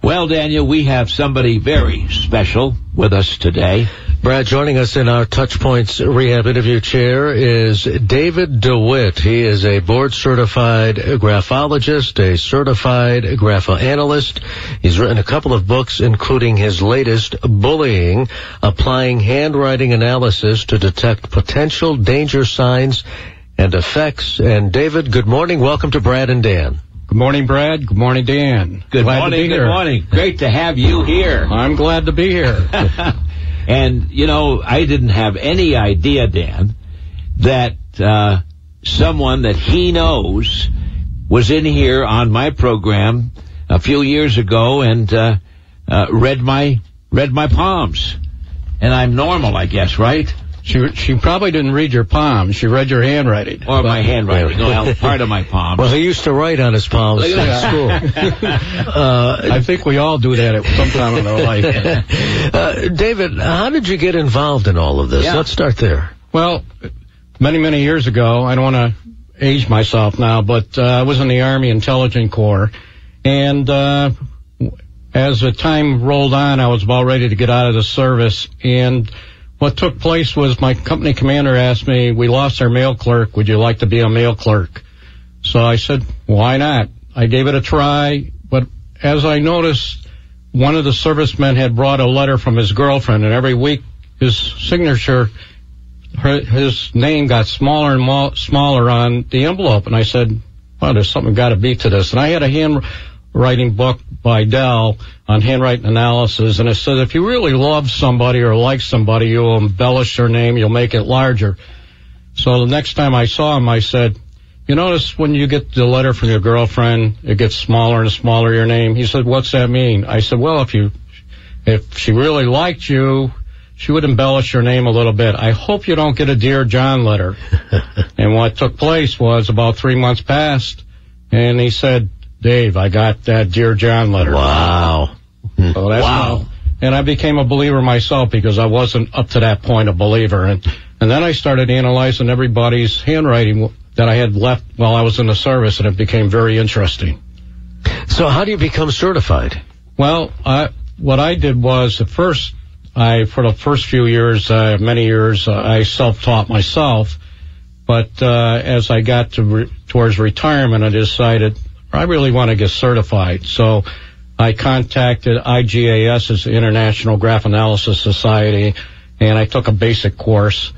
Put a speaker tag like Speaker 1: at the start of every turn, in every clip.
Speaker 1: Well, Daniel, we have somebody very special with us today.
Speaker 2: Brad, joining us in our Touchpoints Rehab interview chair is David DeWitt. He is a board-certified graphologist, a certified graphoanalyst. He's written a couple of books, including his latest, Bullying, Applying Handwriting Analysis to Detect Potential Danger Signs and Effects. And David, good morning. Welcome to Brad and Dan.
Speaker 3: Good morning, Brad. Good morning, Dan.
Speaker 1: Good morning. Great to have you here.
Speaker 3: I'm glad to be here.
Speaker 1: And, you know, I didn't have any idea, Dan, that someone that he knows was in here on my program a few years ago and read my palms. And I'm normal, I guess, right?
Speaker 3: She probably didn't read your palms. She read your handwriting.
Speaker 1: Or my handwriting. Well, part of my palms.
Speaker 2: Well, he used to write on his palms in school.
Speaker 3: I think we all do that at some time in our life.
Speaker 2: David, how did you get involved in all of this?
Speaker 1: Yeah.
Speaker 2: Let's start there.
Speaker 3: Well, many years ago, I don't want to age myself now, but I was in the Army Intelligence Corps. And as the time rolled on, I was about ready to get out of the service. And what took place was my company commander asked me, we lost our mail clerk, would you like to be a mail clerk? So I said, why not? I gave it a try, but as I noticed, one of the servicemen had brought a letter from his girlfriend, and every week his signature, his name got smaller and smaller on the envelope. And I said, well, there's something got to be to this. And I had a handwriting book by Dell on handwriting analysis, and it says if you really love somebody or like somebody, you'll embellish their name, you'll make it larger. So the next time I saw him, I said, you notice when you get the letter from your girlfriend, it gets smaller and smaller, your name? He said, what's that mean? I said, well, if she really liked you, she would embellish your name a little bit. I hope you don't get a Dear John letter. And what took place was about 3 months passed, and he said, Dave, I got that Dear John letter.
Speaker 2: Wow.
Speaker 3: So that's wow. And I became a believer myself because I wasn't up to that point a believer. And then I started analyzing everybody's handwriting that I had left while I was in the service, and it became very interesting.
Speaker 2: So how do you become certified?
Speaker 3: Well, what I did was for the first few years, many years, I self-taught myself. But as I got towards retirement, I decided I really want to get certified. So I contacted IGAS, as the International Graphoanalysis Society, and I took a basic course.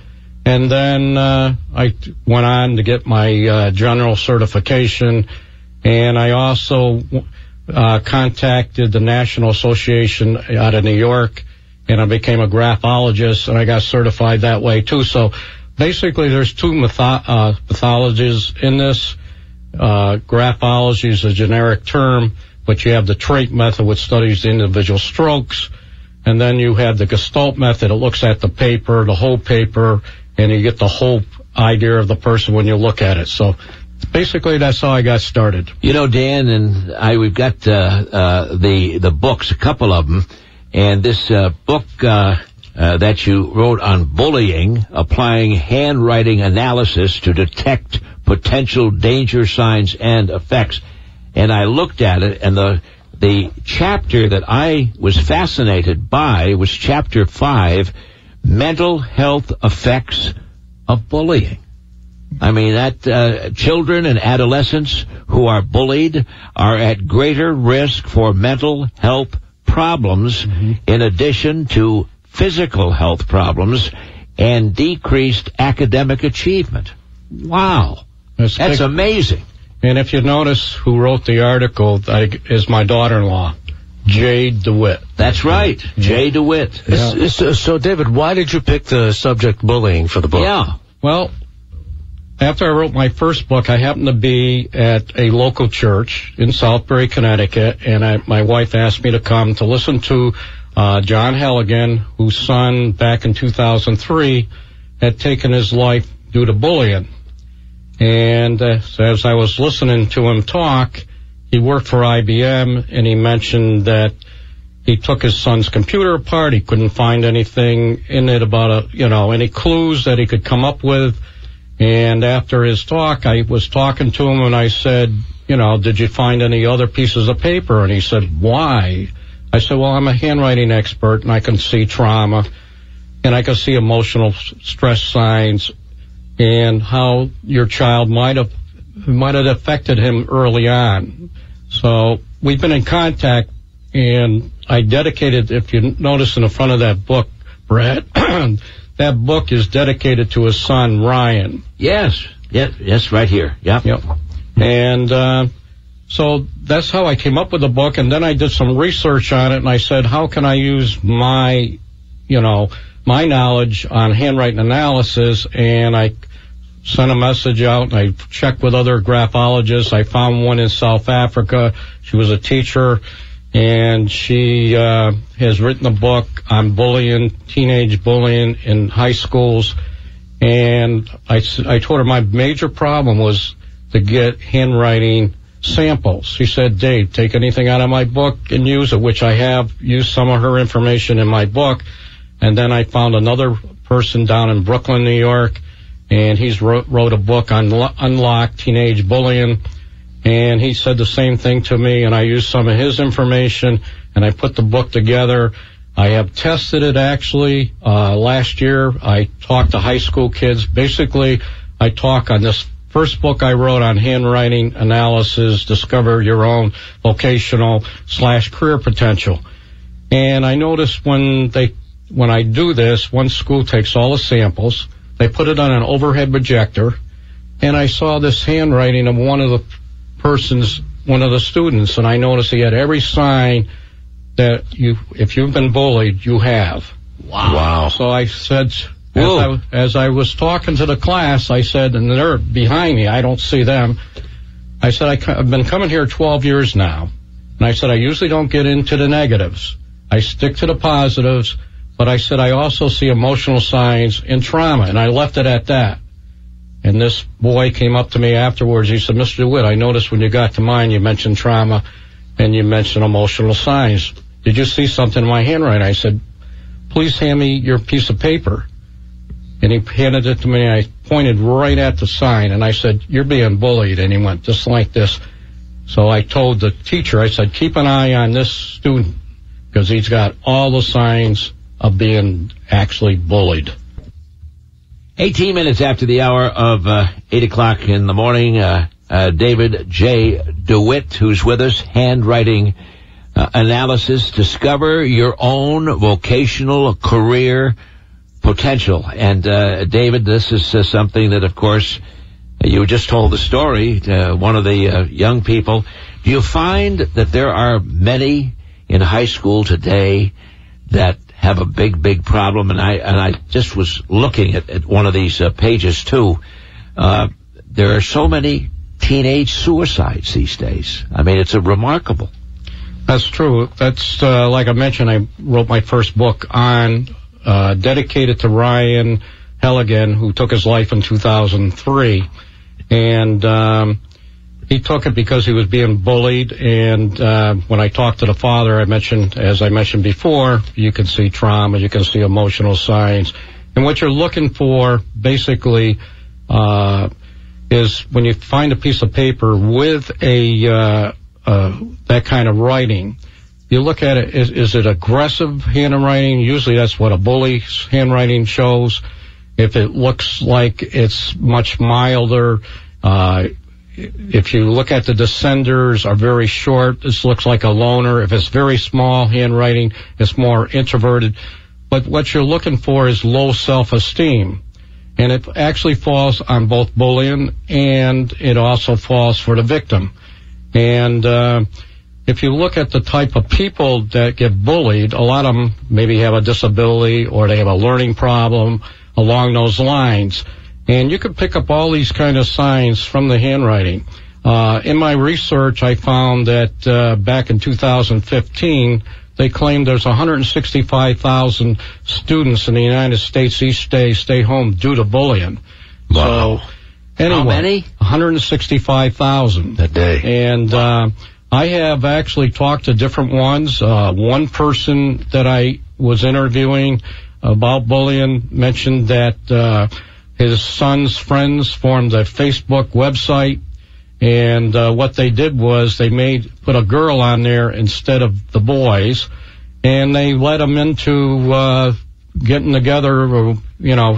Speaker 3: And then I went on to get my general certification, and I also contacted the National Association out of New York, and I became a graphologist, and I got certified that way too. So basically there's two pathologies in this. Graphology is a generic term, but you have the trait method, which studies the individual strokes, and then you have the Gestalt method. It looks at the paper, the whole paper, and you get the whole idea of the person when you look at it. So basically that's how I got started.
Speaker 1: You know, Dan and we've got the books, a couple of them, and this book that you wrote on bullying, applying handwriting analysis to detect potential danger signs and effects. And I looked at it, and the chapter that I was fascinated by was chapter 5, Mental Health Effects of Bullying. I mean, that children and adolescents who are bullied are at greater risk for mental health problems, in addition to physical health problems and decreased academic achievement. Wow. That's amazing.
Speaker 3: And if you notice who wrote the article is my daughter-in-law, Jade DeWitt.
Speaker 1: That's right, Jay DeWitt.
Speaker 2: Yeah. So, David, why did you pick the subject bullying for the book?
Speaker 1: Yeah.
Speaker 3: Well, after I wrote my first book, I happened to be at a local church in Southbury, Connecticut, and my wife asked me to come to listen to John Halligan, whose son, back in 2003, had taken his life due to bullying. And as I was listening to him talk, he worked for IBM, and he mentioned that he took his son's computer apart. He couldn't find anything in it about any clues that he could come up with. And after his talk, I was talking to him, and I said, did you find any other pieces of paper? And he said, why? I said, well, I'm a handwriting expert, and I can see trauma, and I can see emotional stress signs, and how your child might have affected him early on. So we've been in contact, and I dedicated, if you notice in the front of that book, Brad, that book is dedicated to his son, Ryan.
Speaker 1: Yes, right here. Yep.
Speaker 3: And so that's how I came up with the book, and then I did some research on it, and I said, how can I use my knowledge on handwriting analysis? And I sent a message out, and I checked with other graphologists. I found one in South Africa. She was a teacher, and she has written a book on bullying, teenage bullying in high schools. And I told her my major problem was to get handwriting samples. She said, Dave, take anything out of my book and use it, which I have used some of her information in my book. And then I found another person down in Brooklyn, New York, and he's wrote a book on unlocked teenage bullying. And he said the same thing to me, and I used some of his information, and I put the book together. I have tested it, actually. Last year, I talked to high school kids. Basically, I talk on this first book I wrote on handwriting analysis, Discover Your Own Vocational / Career Potential. And I noticed when I do this, one school takes all the samples, they put it on an overhead projector, and I saw this handwriting of one of the students, and I noticed he had every sign that if you've been bullied, you have.
Speaker 1: Wow.
Speaker 3: So I said, as I was talking to the class, I said, and they're behind me, I don't see them. I said, I've been coming here 12 years now, and I said, I usually don't get into the negatives. I stick to the positives, but I said, I also see emotional signs in trauma, and I left it at that. And this boy came up to me afterwards. He said, Mr. DeWitt, I noticed when you got to mine, you mentioned trauma and you mentioned emotional signs. Did you see something in my handwriting? I said, please hand me your piece of paper. And he handed it to me. I pointed right at the sign, and I said, you're being bullied. And he went just like this. So I told the teacher, I said, keep an eye on this student, because he's got all the signs of being actually bullied.
Speaker 1: 18 minutes after the hour of 8 o'clock in the morning, David J. DeWitt, who's with us, Handwriting Analysis, Discover Your Own Vocational Career Potential. And David, this is something that, of course, you just told the story to one of the young people. Do you find that there are many in high school today that have a big problem? And I just was looking at one of these pages too. There are so many teenage suicides these days. I mean, it's remarkable.
Speaker 3: That's true. That's like I mentioned, I wrote my first book on dedicated to Ryan Halligan, who took his life in 2003, and he took it because he was being bullied. And when I talked to the father, as I mentioned before, you can see trauma, you can see emotional signs. And what you're looking for, basically, is when you find a piece of paper with that kind of writing, you look at it, is it aggressive handwriting? Usually that's what a bully's handwriting shows. If it looks like it's much milder, if you look at the descenders are very short, this looks like a loner. If it's very small handwriting, it's more introverted. But what you're looking for is low self-esteem. And it actually falls on both bullying, and it also falls for the victim. And if you look at the type of people that get bullied, a lot of them maybe have a disability or they have a learning problem along those lines. And you can pick up all these kind of signs from the handwriting. In my research, I found that back in 2015, they claimed there's 165,000 students in the United States each day stay home due to bullying.
Speaker 1: Wow.
Speaker 3: So, anyway,
Speaker 1: how many?
Speaker 3: 165,000
Speaker 1: a day.
Speaker 3: And I have actually talked to different ones. One person that I was interviewing about bullying mentioned that his son's friends formed a Facebook website, And what they did was they put a girl on there instead of the boys, and they led them into getting together, or,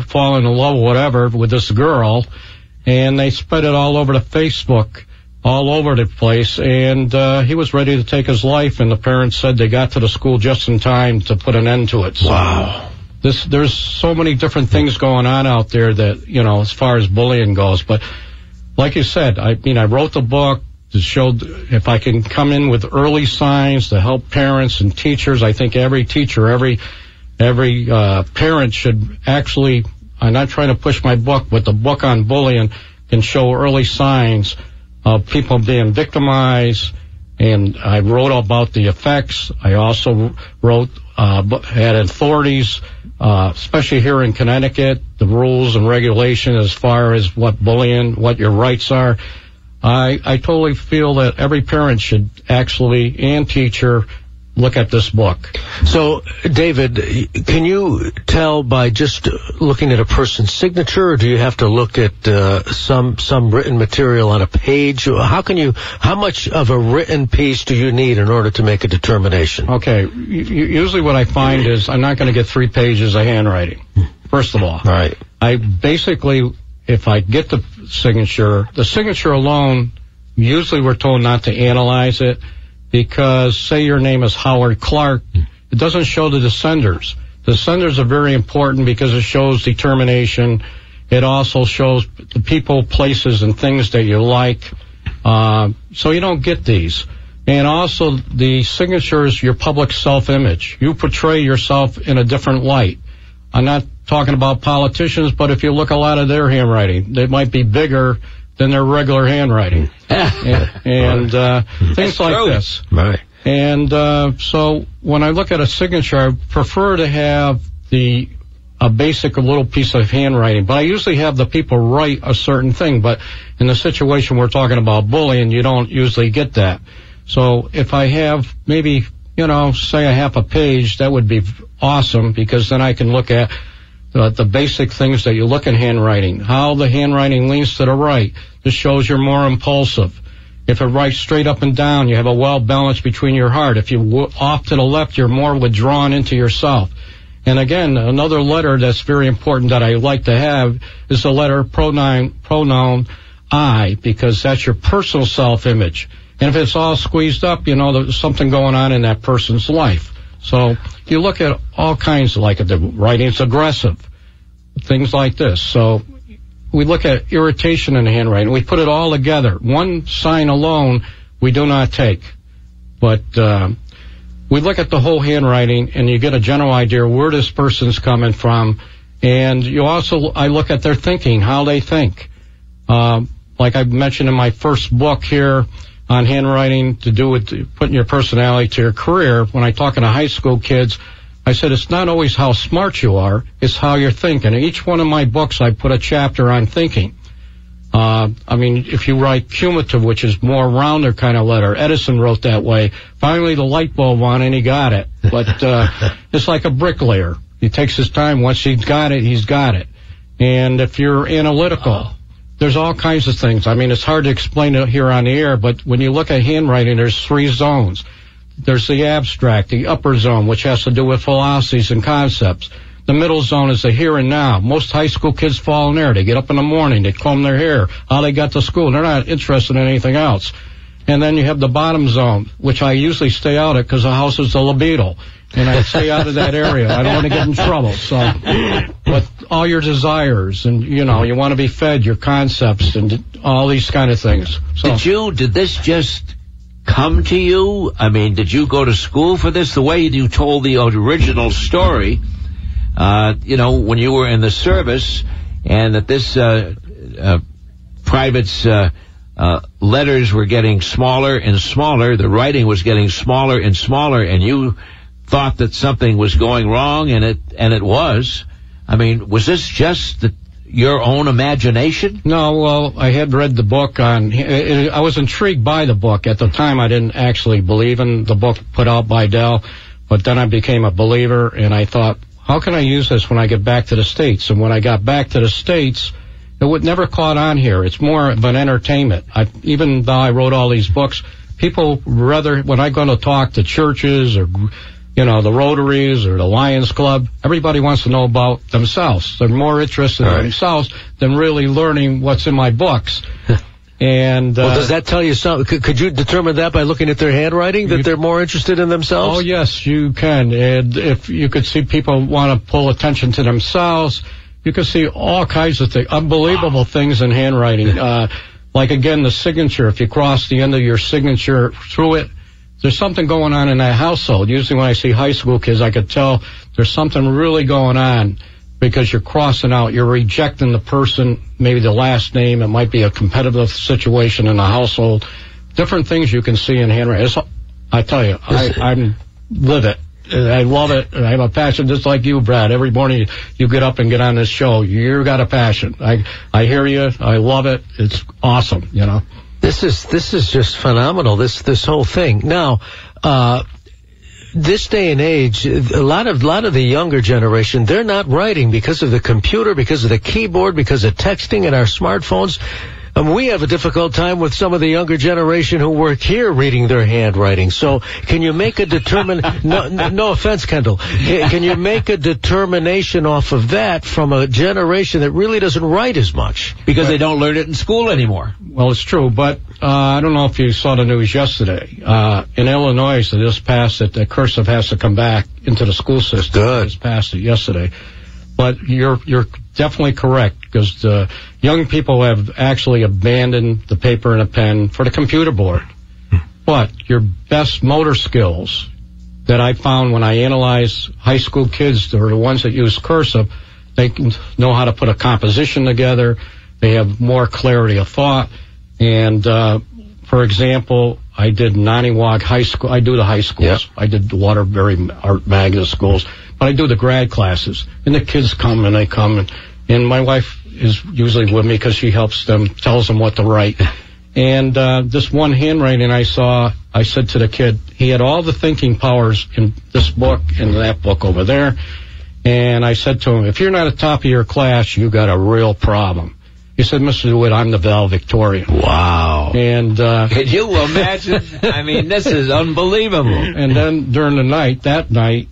Speaker 3: falling in love or whatever with this girl, and they spread it all over the Facebook, all over the place, and he was ready to take his life, and the parents said they got to the school just in time to put an end to it. So
Speaker 1: wow.
Speaker 3: There's so many different things going on out there that, as far as bullying goes. But like you said, I wrote the book to show if I can come in with early signs to help parents and teachers. I think every teacher, every parent should actually, I'm not trying to push my book, but the book on bullying can show early signs of people being victimized. And I wrote about the effects. I also had authorities, especially here in Connecticut, the rules and regulation as far as what bullying, what your rights are. I totally feel that every parent should actually, and teacher, look at this book.
Speaker 2: So, David, can you tell by just looking at a person's signature, or do you have to look at some written material on a page? How much of a written piece do you need in order to make a determination?
Speaker 3: Okay, usually what I find is I'm not going to get 3 pages of handwriting, first of all.
Speaker 2: All right.
Speaker 3: I basically, if I get the signature alone, usually we're told not to analyze it, because say your name is Howard Clark, it doesn't show the descenders. The descenders are very important because it shows determination. It also shows the people, places, and things that you like. So you don't get these. And also the signature is your public self-image. You portray yourself in a different light. I'm not talking about politicians, but if you look a lot of their handwriting, they might be bigger than their regular handwriting. and things like this.
Speaker 2: Right.
Speaker 3: And so when I look at a signature, I prefer to have a basic little piece of handwriting. But I usually have the people write a certain thing. But in the situation we're talking about bullying, you don't usually get that. So if I have maybe, say a half a page, that would be awesome, because then I can look at the basic things that you look in handwriting, how the handwriting leans to the right. This shows you're more impulsive. If it writes straight up and down, you have a well balance between your heart. If you off to the left, you're more withdrawn into yourself. And again, another letter that's very important that I like to have is the letter pronoun I, because that's your personal self-image. And if it's all squeezed up, there's something going on in that person's life. So you look at all kinds, like the writing's aggressive, things like this. So we look at irritation in the handwriting. We put it all together. One sign alone we do not take. But we look at the whole handwriting, and you get a general idea where this person's coming from. And I look at their thinking, how they think. Like I mentioned in my first book here on handwriting, to do with putting your personality to your career, when I talk to high school kids, I said it's not always how smart you are, it's how you're thinking. In each one of my books, I put a chapter on thinking. If you write cumulative, which is more rounder kind of letter, Edison wrote that way. Finally, the light bulb on, and he got it. But it's like a bricklayer. He takes his time. Once he's got it, he's got it. And if you're analytical, there's all kinds of things. It's hard to explain it here on the air, but when you look at handwriting, there's 3 zones. There's the abstract, the upper zone, which has to do with philosophies and concepts. The middle zone is the here and now. Most high school kids fall in there. They get up in the morning, they comb their hair, how they got to school. They're not interested in anything else. And then you have the bottom zone, which I usually stay out of because the house is a libido. And I stay out of that area. I don't want to get in trouble. So, but all your desires, and you want to be fed your concepts and all these kind of things. So,
Speaker 1: did this just come to you? Did you go to school for this? The way you told the original story, when you were in the service, and that this private's letters were getting smaller and smaller, the writing was getting smaller and smaller, and you thought that something was going wrong, and it was. Was this just your own imagination?
Speaker 3: No, well, I had read the book I was intrigued by the book. At the time, I didn't actually believe in the book put out by Dell, but then I became a believer, and I thought, how can I use this when I get back to the States? And when I got back to the States, It would never caught on here. It's more of an entertainment. Even though I wrote all these books, people rather, when I go to talk to churches or, the Rotaries or the Lions Club, everybody wants to know about themselves. They're more interested in themselves than really learning what's in my books. And
Speaker 2: well, does that tell you something? Could you determine that by looking at their handwriting, that they're more interested in themselves?
Speaker 3: Oh, yes, you can. And if you could see people want to pull attention to themselves, you can see all kinds of things, unbelievable things in handwriting. Like, again, the signature. If you cross the end of your signature through it, there's something going on in that household. Usually when I see high school kids, I could tell there's something really going on because you're crossing out, you're rejecting the person, maybe the last name. It might be a competitive situation in the household. Different things you can see in handwriting. I tell you, I live it. I love it. I have a passion just like you, Brad. Every morning you get up and get on this show. You got a passion. I hear you. I love it. It's awesome,
Speaker 2: This is just phenomenal, this whole thing. Now, this day and age, a lot of the younger generation, they're not writing because of the computer, because of the keyboard, because of texting and our smartphones. We have a difficult time with some of the younger generation who work here reading their handwriting. So can you make a no offense, Kendall. Can you make a determination off of that from a generation that really doesn't write as much?
Speaker 1: Because they don't learn it in school anymore.
Speaker 3: Well, it's true, but I don't know if you saw the news yesterday. In Illinois, they just passed it that cursive has to come back into the school system.
Speaker 2: Good.
Speaker 3: They just passed it yesterday. But you're definitely correct, because the young people have actually abandoned the paper and a pen for the computer board. But your best motor skills that I found when I analyze high school kids, or the ones that use cursive, they can know how to put a composition together. They have more clarity of thought. And, for example, I did Naniwag High School. I do the high schools.
Speaker 2: Yep.
Speaker 3: I did the Waterbury Art Magnet schools. But I do the grad classes. And the kids come and they come. And my wife is usually with me because she helps them, tells them what to write. And this one handwriting I saw, I said to the kid, he had all the thinking powers in this book and that book over there. And I said to him, if you're not at the top of your class, you got a real problem. He said, Mr. DeWitt, I'm the valedictorian.
Speaker 2: Wow.
Speaker 3: And
Speaker 1: can you imagine? I mean, this is unbelievable.
Speaker 3: And then during the night, that night,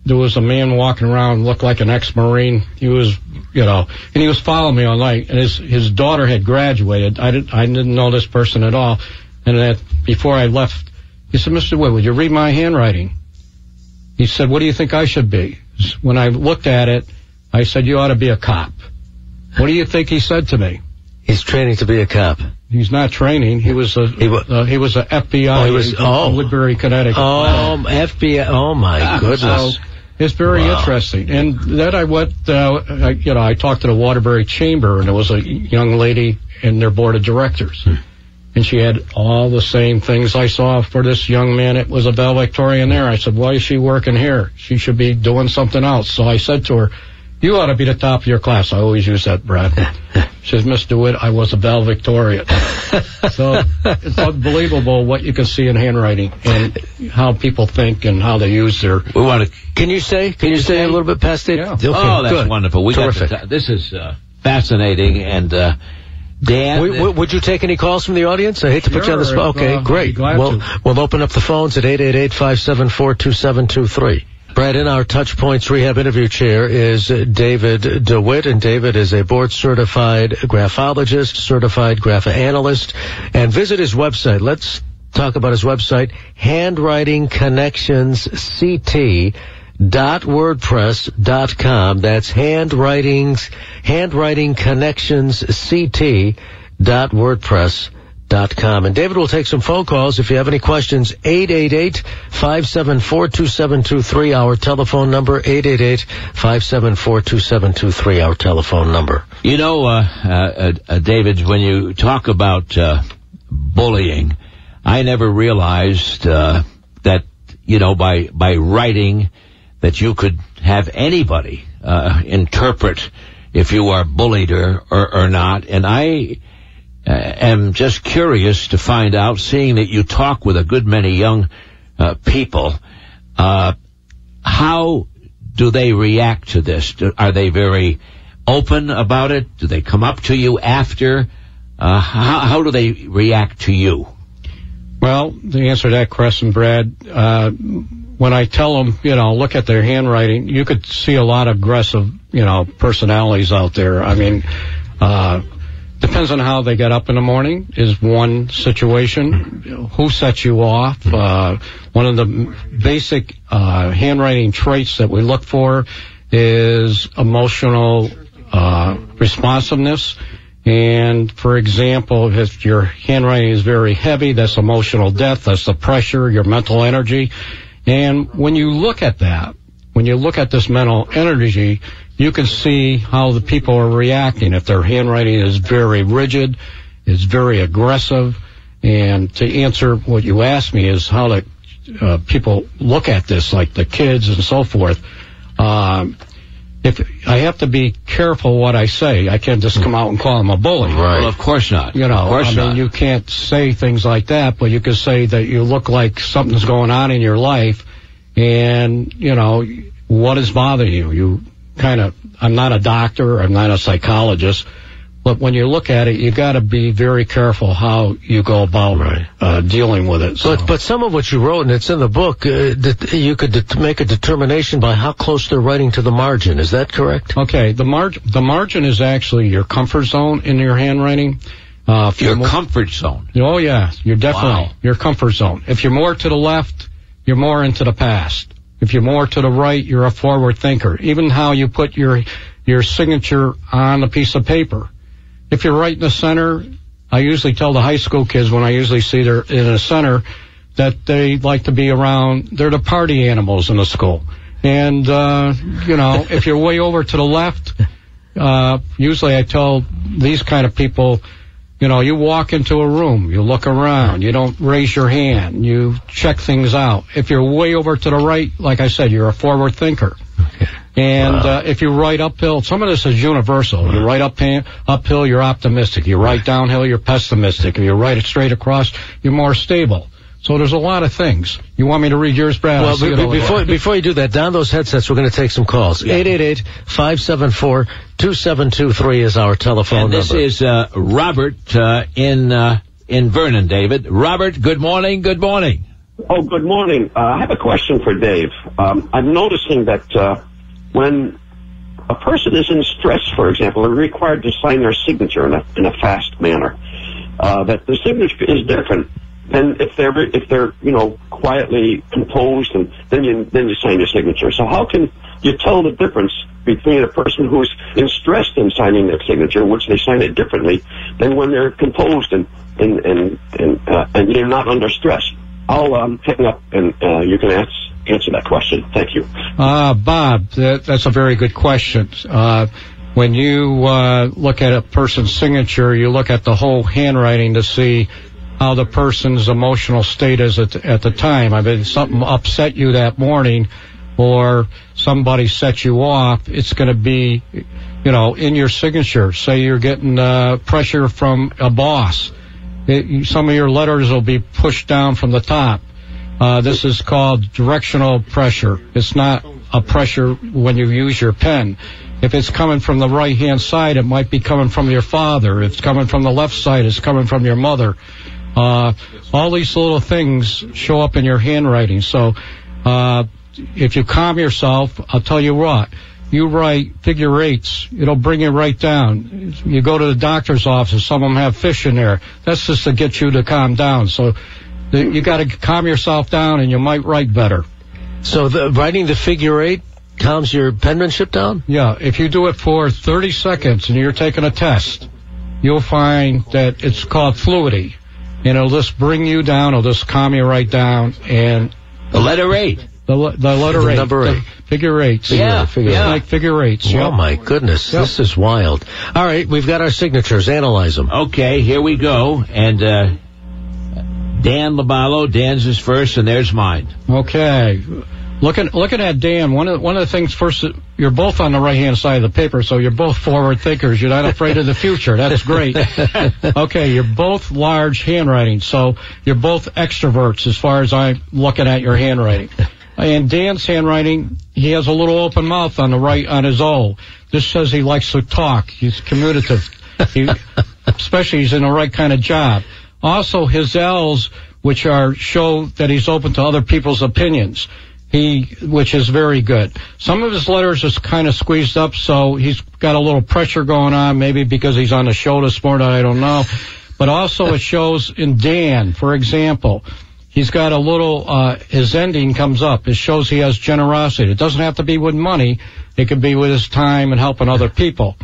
Speaker 3: there was a man walking around, looked like an ex-Marine. He was, and he was following me all night. And his daughter had graduated. I didn't know this person at all. And before I left, he said, Mr. DeWitt, would you read my handwriting? He said, what do you think I should be? When I looked at it, I said, you ought to be a cop. What do you think he said to me?
Speaker 2: He's training to be a cop.
Speaker 3: He's not training. He was a FBI in Woodbury, Connecticut.
Speaker 2: Oh, FBI. Oh, my goodness.
Speaker 3: So it's very interesting. And then I went, I talked to the Waterbury Chamber, and there was a young lady in their board of directors. And she had all the same things I saw for this young man. It was a valedictorian there. I said, why is she working here? She should be doing something else. So I said to her, you ought to be the top of your class. I always use that, Brad. She says, Mr. DeWitt, I was a valedictorian. So it's unbelievable what you can see in handwriting and how people think and how they use their...
Speaker 2: Can you say a little bit past it?
Speaker 3: Yeah.
Speaker 2: Okay,
Speaker 1: that's
Speaker 2: good.
Speaker 1: wonderful.
Speaker 2: Terrific.
Speaker 1: This is fascinating. And Dan...
Speaker 2: Would you take any calls from the audience? I hate to put you on the spot. Okay, great. We'll open up the phones at 888-574-2723. Brad, in our Touchpoints Rehab interview chair is David DeWitt, and David is a board-certified graphologist, certified graphoanalyst, and visit his website. Let's talk about his website, handwritingconnectionsct.wordpress.com. That's handwritingconnectionsct.wordpress.com. And David will take some phone calls if you have any questions. 888-574-2723, our telephone number. 888-574-2723, our telephone number.
Speaker 1: David, when you talk about bullying, I never realized that, by writing that you could have anybody interpret if you are bullied or not. And I am just curious to find out, seeing that you talk with a good many young people, how do they react to this? Are they very open about it? Do they come up to you after? How do they react to you?
Speaker 3: Well, the answer to that question, Brad, when I tell them, look at their handwriting, you could see a lot of aggressive, personalities out there. I mean, depends on how they get up in the morning is one situation. Who sets you off? One of the basic handwriting traits that we look for is emotional responsiveness. And, for example, if your handwriting is very heavy, that's emotional depth, that's the pressure, your mental energy. And when you look at that, when you look at this mental energy, you can see how the people are reacting. If their handwriting is very rigid, it's very aggressive. And to answer what you asked me is how the people look at this, like the kids and so forth. If I have to be careful what I say, I can't just come out and call them a bully.
Speaker 1: Right. Well, of course not.
Speaker 3: You can't say things like that, but you can say that you look like something's going on in your life, and what is bothering you. You I'm not a doctor, I'm not a psychologist, but when you look at it, you got to be very careful how you go about dealing with it. So.
Speaker 2: But some of what you wrote, and it's in the book, you could make a determination by how close they're writing to the margin. Is that correct?
Speaker 3: Okay, the margin is actually your comfort zone in your handwriting.
Speaker 1: Your comfort zone?
Speaker 3: Oh, yeah, you're definitely your comfort zone. If you're more to the left, you're more into the past. If you're more to the right, you're a forward thinker. Even how you put your signature on a piece of paper. If you're right in the center, I usually tell the high school kids when I usually see they're in the center that they like to be around, they're the party animals in the school. And, if you're way over to the left, usually I tell these kind of people, you walk into a room, you look around, you don't raise your hand, you check things out. If you're way over to the right, like I said, you're a forward thinker. Okay. And if you write uphill, some of this is universal. You write uphill, you're optimistic. You write downhill, you're pessimistic. If you write it straight across, you're more stable. So there's a lot of things. You want me to read yours, Brad?
Speaker 2: Well, before you do that, down those headsets, we're going to take some calls. 888-574-2723 is our telephone number.
Speaker 1: This is Robert in Vernon, David. Robert, good morning. Good morning.
Speaker 4: Oh, good morning. I have a question for Dave. I'm noticing that when a person is in stress, for example, they're required to sign their signature in a fast manner, that the signature is different than if they're quietly composed, and then you sign your signature. So how can you tell the difference between a person who's stressed in signing their signature, which they sign it differently, than when they're composed and you're not under stress? I'll hang up and you can answer that question. Thank you.
Speaker 3: Bob, that's a very good question. When you look at a person's signature, you look at the whole handwriting to see how the person's emotional state is at the time. I mean, something upset you that morning or somebody set you off, it's going to be, in your signature. Say you're getting pressure from a boss. Some of your letters will be pushed down from the top. This is called directional pressure. It's not a pressure when you use your pen. If it's coming from the right-hand side, it might be coming from your father. If it's coming from the left side, it's coming from your mother. All these little things show up in your handwriting. So if you calm yourself, I'll tell you what. You write figure eights, it'll bring you right down. You go to the doctor's office, some of them have fish in there. That's just to get you to calm down. So you got to calm yourself down, and you might write better.
Speaker 2: So writing the figure eight calms your penmanship down?
Speaker 3: Yeah, if you do it for 30 seconds and you're taking a test, you'll find that it's called fluidity. And it'll just bring you down, it'll just calm you right down. And
Speaker 1: the letter 8.
Speaker 3: The letter 8.
Speaker 2: Number 8.
Speaker 3: Figure eights.
Speaker 2: Yeah.
Speaker 3: Like figure eights.
Speaker 2: Oh, my goodness. Yep. This is wild. All right, we've got our signatures. Analyze them.
Speaker 1: Okay, here we go. And Dan Laballo, Dan's is first, and there's mine.
Speaker 3: Okay. Looking at Dan, one of the things first, you're both on the right-hand side of the paper, so you're both forward thinkers. You're not afraid of the future. That's great. Okay, you're both large handwriting, so you're both extroverts as far as I'm looking at your handwriting. And Dan's handwriting, he has a little open mouth on the right, on his O. This says he likes to talk. He's communicative. Especially he's in the right kind of job. Also, his L's, which show that he's open to other people's opinions. Which is very good. Some of his letters is kind of squeezed up, so he's got a little pressure going on, maybe because he's on the show this morning, I don't know. But also it shows in Dan, for example, he's got a little, his ending comes up. It shows he has generosity. It doesn't have to be with money. It could be with his time and helping other people.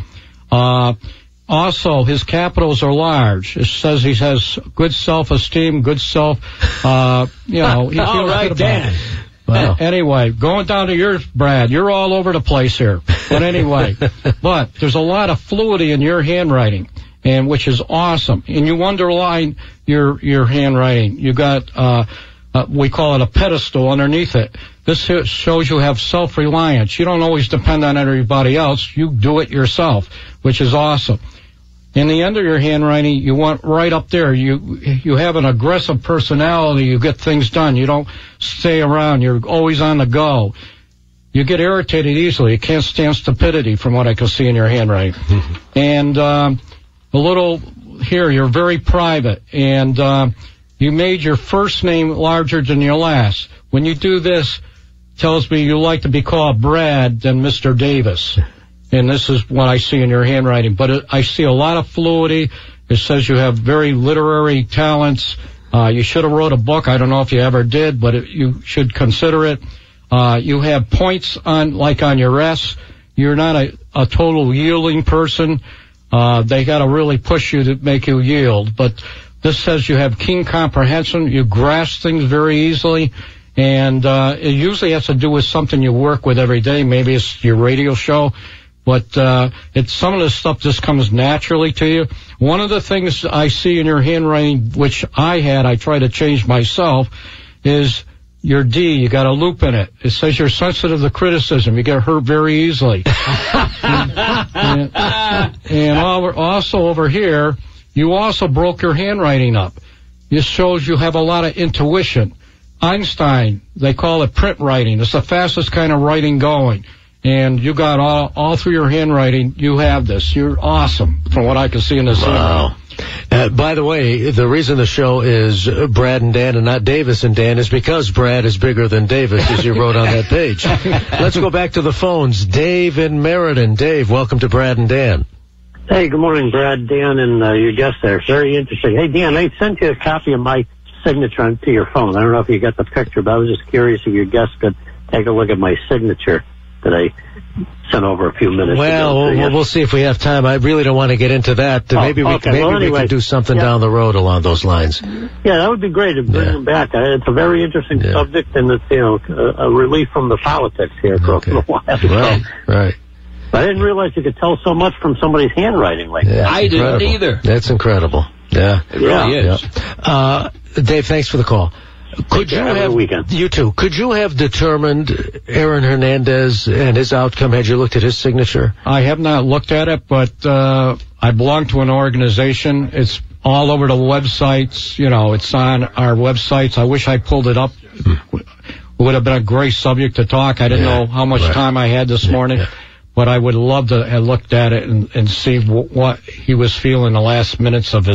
Speaker 3: Also, his capitals are large. It says he has good self-esteem, good self, he feels
Speaker 1: all right,
Speaker 3: good about
Speaker 1: Dan.
Speaker 3: it.
Speaker 2: Wow.
Speaker 3: Anyway, going down to yours, Brad, you're all over the place here. But anyway, but there's a lot of fluidity in your handwriting, and which is awesome. And you underline your handwriting. You got, we call it a pedestal underneath it. This shows you have self-reliance. You don't always depend on everybody else. You do it yourself, which is awesome. In the end of your handwriting, you want right up there. You have an aggressive personality. You get things done. You don't stay around. You're always on the go. You get irritated easily. You can't stand stupidity, from what I can see in your handwriting. And a little here, you're very private. And you made your first name larger than your last. When you do this, tells me you like to be called Brad than Mr. Davis. And this is what I see in your handwriting. But I see a lot of fluidity. It says you have very literary talents. You should have wrote a book. I don't know if you ever did, but you should consider it. You have points on your S. You're not a total yielding person. They got to really push you to make you yield. But this says you have keen comprehension. You grasp things very easily. And it usually has to do with something you work with every day. Maybe it's your radio show. But it's some of this stuff just comes naturally to you. One of the things I see in your handwriting, which I try to change myself, is your D. You got a loop in it. It says you're sensitive to criticism. You get hurt very easily. and also over here, you also broke your handwriting up. This shows you have a lot of intuition. Einstein, they call it print writing. It's the fastest kind of writing going. And you got all through your handwriting, you have this. You're awesome, from what I can see in this.
Speaker 2: Wow. By the way, the reason the show is Brad and Dan and not Davis and Dan is because Brad is bigger than Davis, as you wrote on that page. Let's go back to the phones. Dave in Meriden. Dave, welcome to Brad and Dan.
Speaker 5: Hey, good morning, Brad, Dan, and your guest there. Very interesting. Hey, Dan, I sent you a copy of my signature to your phone. I don't know if you got the picture, but I was just curious if your guest could take a look at my signature that I sent over a few minutes ago.
Speaker 2: Well, we'll see if we have time. I really don't want to get into that. Maybe we can do something down the road along those lines.
Speaker 5: Yeah, that would be great to bring them back. It's a very interesting subject, and it's a relief from the politics here for a little while.
Speaker 2: Right.
Speaker 5: But I didn't realize you could tell so much from somebody's handwriting like that.
Speaker 1: I didn't either.
Speaker 2: That's incredible. Yeah.
Speaker 1: It really is.
Speaker 2: Dave, thanks for the call. Could you have determined Aaron Hernandez and his outcome had you looked at his signature?
Speaker 3: I have not looked at it, but I belong to an organization. It's all over the websites. It's on our websites. I wish I pulled it up. It would have been a great subject to talk. I didn't know how much time I had this morning, but I would love to have looked at it and see what he was feeling the last minutes of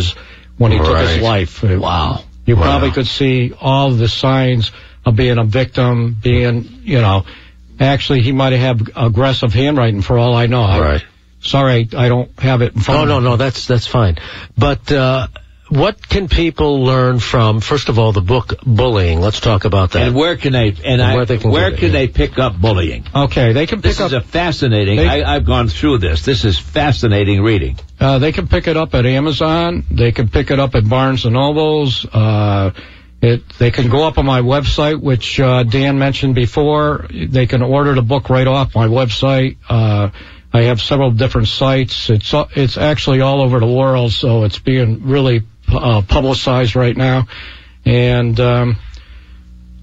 Speaker 3: when he took his life.
Speaker 1: Wow.
Speaker 3: You probably could see all the signs of being a victim, actually he might have aggressive handwriting for all I know.
Speaker 2: Right.
Speaker 3: Sorry, I don't have it in front of me.
Speaker 2: No, that's fine. But, what can people learn from, first of all, the book Bullying? Let's talk about that.
Speaker 1: And where can they pick up bullying?
Speaker 3: Okay, they can pick up.
Speaker 1: This is a fascinating, I've gone through this. This is fascinating reading.
Speaker 3: They can pick it up at Amazon. They can pick it up at Barnes & Nobles. They can go up on my website, which Dan mentioned before. They can order the book right off my website. I have several different sites. It's actually all over the world, so it's being really publicized right now. And I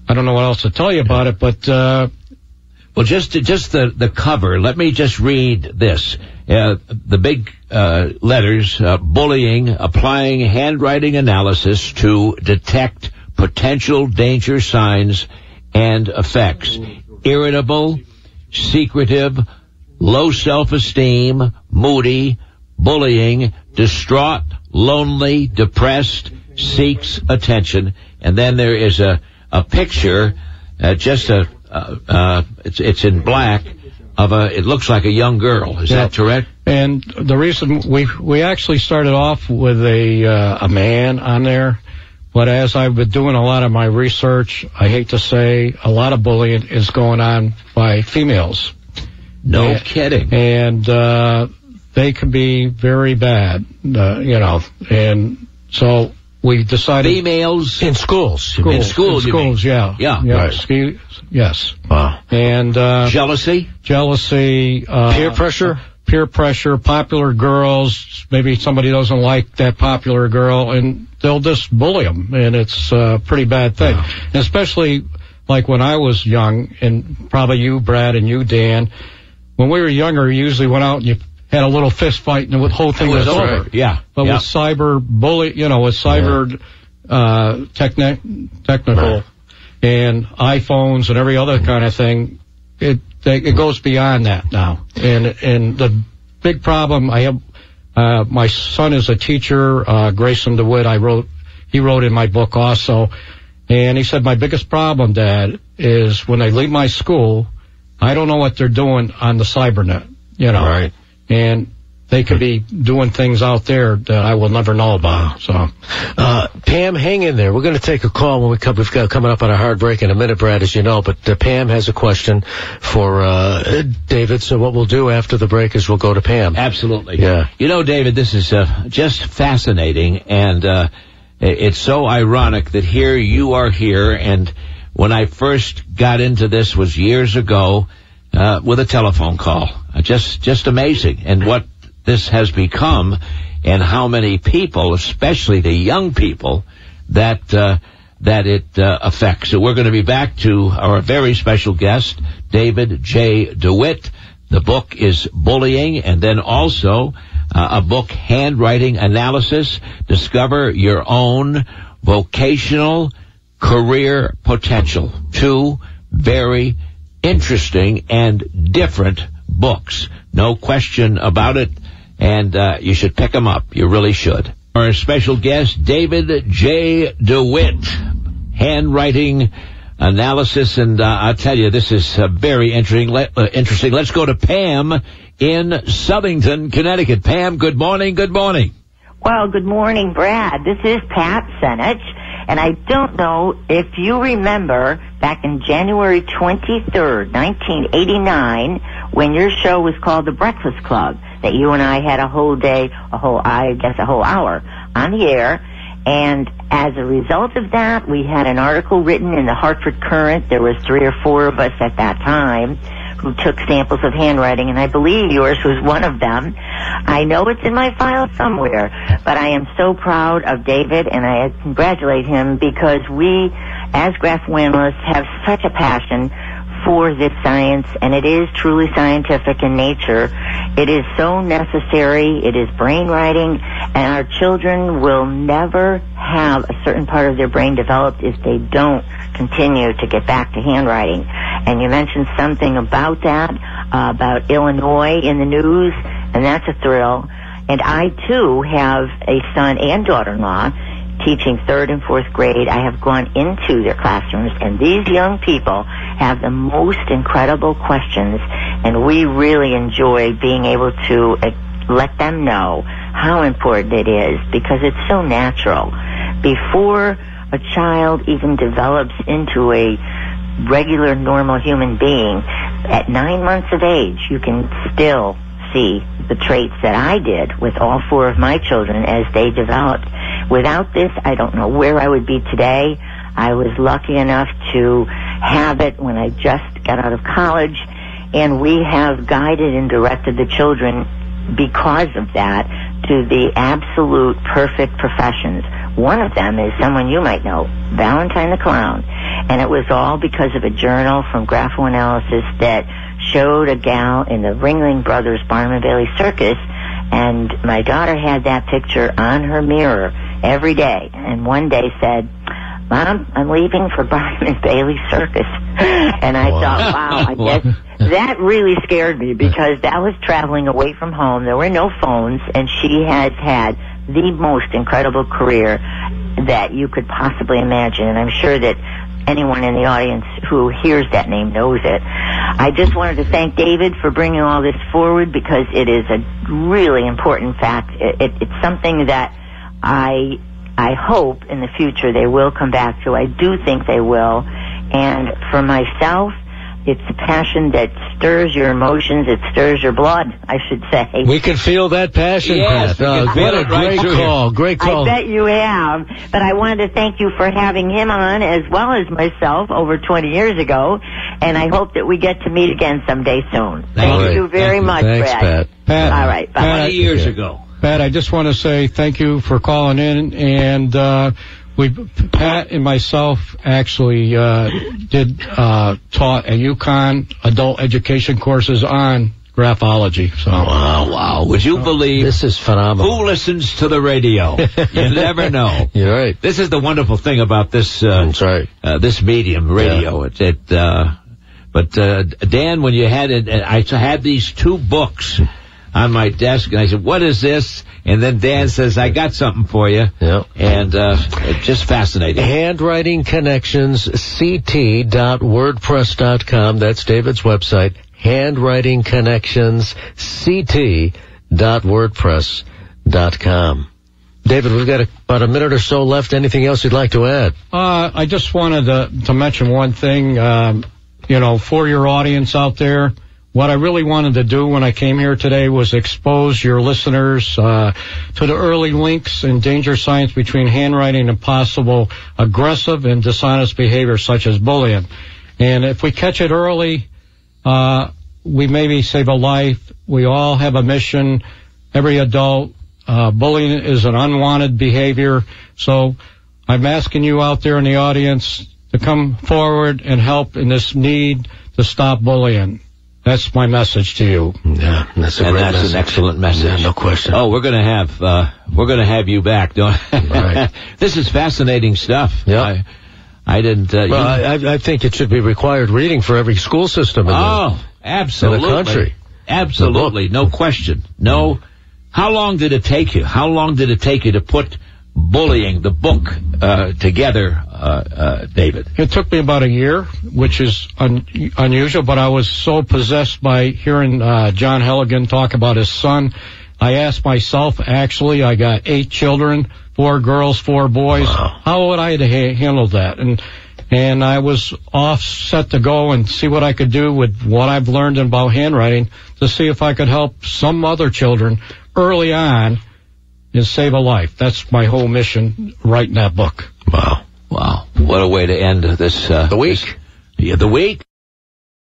Speaker 3: don't know what else to tell you about it, but
Speaker 1: well, just the cover. Let me just read this. The big letters: bullying, applying handwriting analysis to detect potential danger signs and effects. Irritable, secretive, low self-esteem, moody, bullying, distraught, lonely, depressed, seeks attention. And then there is a picture, it's in black, it looks like a young girl. Is that correct?
Speaker 3: And the reason we actually started off with a man on there, but as I've been doing a lot of my research, I hate to say, a lot of bullying is going on by females.
Speaker 1: No kidding.
Speaker 3: And they can be very bad, and so we decided...
Speaker 1: Females?
Speaker 2: In schools.
Speaker 1: In schools,
Speaker 3: yeah.
Speaker 1: Yeah.
Speaker 3: Right. Yes.
Speaker 2: Wow.
Speaker 3: And
Speaker 1: jealousy?
Speaker 2: Peer pressure?
Speaker 3: Peer pressure, popular girls, maybe somebody doesn't like that popular girl, and they'll just bully them, and it's a pretty bad thing.
Speaker 2: Yeah.
Speaker 3: And especially like when I was young, and probably you, Brad, and you, Dan, when we were younger, you usually went out and you had a little fist fight, and the whole thing was over.
Speaker 1: Right. Yeah.
Speaker 3: But with cyber technical, and iPhones and every other kind of thing, it goes beyond that now. And the big problem I have, my son is a teacher, Grayson DeWitt. He wrote in my book also, and he said, my biggest problem, Dad, is when I leave my school, I don't know what they're doing on the cybernet,
Speaker 2: Right.
Speaker 3: And they could be doing things out there that I will never know about. So,
Speaker 2: Pam, hang in there. We're going to take a call when we come. We've got coming up on a hard break in a minute, Brad, as you know. But Pam has a question for David. So what we'll do after the break is we'll go to Pam.
Speaker 1: Absolutely.
Speaker 2: Yeah.
Speaker 1: David, this is just fascinating, and it's so ironic that here you are here, and when I first got into this was years ago with a telephone call. Just amazing. And what this has become, and how many people, especially the young people, that it affects. So we're going to be back to our very special guest, David J. DeWitt. The book is Bullying, and then also a book, Handwriting Analysis. Discover your own vocational career potential. Two very interesting and different books. No question about it. And you should pick them up. You really should. Our special guest, David J. DeWitt, Handwriting Analysis. And I'll tell you, this is very interesting. Let's go to Pam in Southington, Connecticut. Pam, good morning. Good morning.
Speaker 6: Well, good morning, Brad. This is Pat Senich. And I don't know if you remember back in January 23rd, 1989, when your show was called The Breakfast Club, that you and I had a whole hour on the air. And as a result of that, we had an article written in the Hartford Current. There was 3 or 4 of us at that time who took samples of handwriting, and I believe yours was one of them. I know it's in my file somewhere, but I am so proud of David, and I congratulate him because we, as Graphoanalysts, have such a passion for this science, and it is truly scientific in nature. It is so necessary. It is brainwriting, and our children will never have a certain part of their brain developed if they don't continue to get back to handwriting. And you mentioned something about that, about Illinois in the news, and that's a thrill. And I, too, have a son and daughter-in-law teaching 3rd and 4th grade. I have gone into their classrooms, and these young people have the most incredible questions, and we really enjoy being able to let them know how important it is, because it's so natural. Before a child even develops into a regular, normal human being, at 9 months of age, you can still see the traits that I did with all 4 of my children as they developed. Without this, I don't know where I would be today. I was lucky enough to have it when I just got out of college, and we have guided and directed the children because of that to the absolute perfect professions. One of them is someone you might know, Valentine the Clown, and it was all because of a journal from Graphoanalysis that showed a gal in the Ringling Brothers Barnum and Bailey Circus, and my daughter had that picture on her mirror every day, and one day said, Mom, I'm leaving for Barnum and Bailey Circus. And I thought, wow, I guess that really scared me because that was traveling away from home. There were no phones, and she has had the most incredible career that you could possibly imagine. And I'm sure that anyone in the audience who hears that name knows it. I just wanted to thank David for bringing all this forward because it is a really important fact. It's something that I hope in the future they will come back to. I do think they will. And for myself, it's a passion that stirs your emotions. It stirs your blood, I should say.
Speaker 2: We can feel that passion,
Speaker 1: Yes,
Speaker 2: Pat. What a great call. Great call.
Speaker 6: I bet you have. But I wanted to thank you for having him on as well as myself over 20 years ago. And I hope that we get to meet again someday soon. Thank you very much,
Speaker 2: Thanks,
Speaker 6: Brad.
Speaker 3: Pat.
Speaker 6: All right. Bye.
Speaker 1: 20 years ago.
Speaker 3: Pat, I just want to say thank you for calling in, and Pat and myself actually did taught at UConn adult education courses on graphology. So
Speaker 1: Wow. Would you believe
Speaker 2: This is phenomenal.
Speaker 1: who listens to the radio? You never know.
Speaker 2: You're right.
Speaker 1: This is the wonderful thing about this
Speaker 2: That's right.
Speaker 1: this medium, radio. But Dan, when you had it, I had these two books on my desk, and I said, "What is this?" And then Dan says, "I got something for you."
Speaker 2: Yeah.
Speaker 1: And just fascinating.
Speaker 2: Handwriting Connections, CT.wordpress.com. That's David's website. Handwriting Connections, CT.wordpress.com. David, we've got about a minute or so left. Anything else you'd like to add?
Speaker 3: I just wanted to mention one thing, for your audience out there. What I really wanted to do when I came here today was expose your listeners to the early links in danger signs between handwriting and possible aggressive and dishonest behavior such as bullying. And if we catch it early, we maybe save a life. We all have a mission. Every adult, bullying is an unwanted behavior. So I'm asking you out there in the audience to come forward and help in this need to stop bullying. That's my message to you.
Speaker 2: Yeah, that's a great message.
Speaker 1: An excellent message.
Speaker 2: Yeah, no question.
Speaker 1: Oh, we're gonna have you back, don't?
Speaker 2: Right.
Speaker 1: This is fascinating stuff.
Speaker 2: Yeah.
Speaker 1: I didn't.
Speaker 2: I think it should be required reading for every school system in
Speaker 1: absolutely.
Speaker 2: in the country.
Speaker 1: Absolutely, no question. No. How long did it take you? How long did it take you to put bullying, the book, together, David?
Speaker 3: It took me about a year, which is unusual, but I was so possessed by hearing John Helligan talk about his son. I asked myself, actually, I got 8 children, 4 girls, 4 boys.
Speaker 2: Wow.
Speaker 3: How would I have handled that? And I was off set to go and see what I could do with what I've learned about handwriting to see if I could help some other children early on and save a life. That's my whole mission, writing that book.
Speaker 2: Wow.
Speaker 1: Wow. What a way to end this,
Speaker 2: The week.
Speaker 1: The week.